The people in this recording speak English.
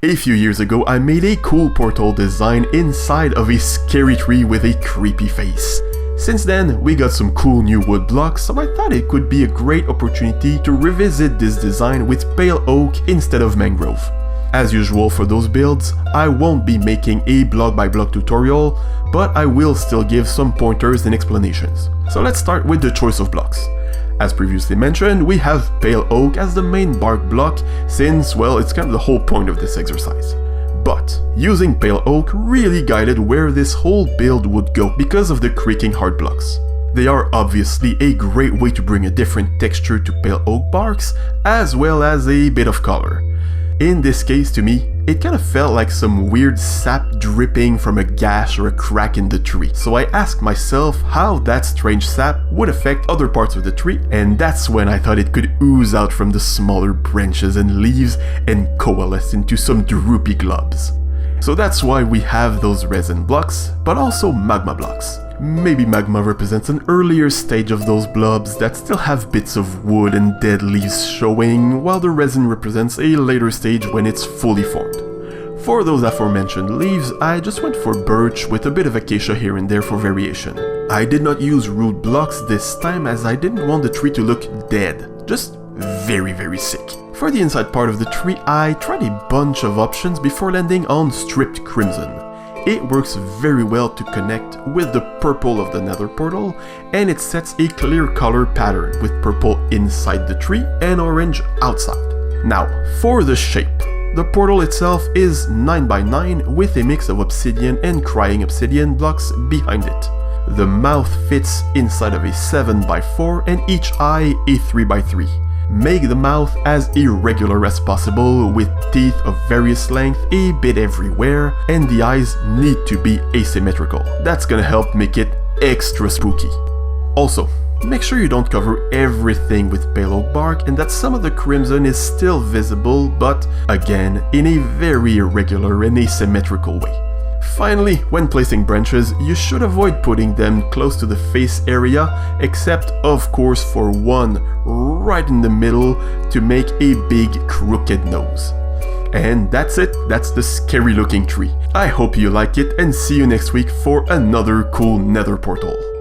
A few years ago, I made a cool portal design inside of a scary tree with a creepy face. Since then, we got some cool new wood blocks, so I thought it could be a great opportunity to revisit this design with pale oak instead of mangrove. As usual for those builds, I won't be making a block-by-block tutorial, but I will still give some pointers and explanations. So let's start with the choice of blocks. As previously mentioned, we have pale oak as the main bark block since, well, it's kind of the whole point of this exercise. But using pale oak really guided where this whole build would go because of the creaking hard blocks. They are obviously a great way to bring a different texture to pale oak barks, as well as a bit of color. In this case, to me, it kind of felt like some weird sap dripping from a gash or a crack in the tree. So I asked myself how that strange sap would affect other parts of the tree, and that's when I thought it could ooze out from the smaller branches and leaves and coalesce into some droopy globs. So that's why we have those resin blocks, but also magma blocks. Maybe magma represents an earlier stage of those blobs that still have bits of wood and dead leaves showing, while the resin represents a later stage when it's fully formed. For those aforementioned leaves, I just went for birch with a bit of acacia here and there for variation. I did not use root blocks this time as I didn't want the tree to look dead, just very sick. For the inside part of the tree, I tried a bunch of options before landing on stripped crimson. It works very well to connect with the purple of the Nether portal, and it sets a clear color pattern with purple inside the tree and orange outside. Now, for the shape. The portal itself is 9x9 with a mix of obsidian and crying obsidian blocks behind it. The mouth fits inside of a 7x4 and each eye a 3x3. Make the mouth as irregular as possible with teeth of various length a bit everywhere, and the eyes need to be asymmetrical. That's gonna help make it extra spooky. Also, make sure you don't cover everything with pale oak bark and that some of the crimson is still visible, but again, in a very irregular and asymmetrical way. Finally, when placing branches, you should avoid putting them close to the face area, except of course for one right in the middle to make a big crooked nose. And that's it, that's the scary looking tree. I hope you like it and see you next week for another cool Nether portal.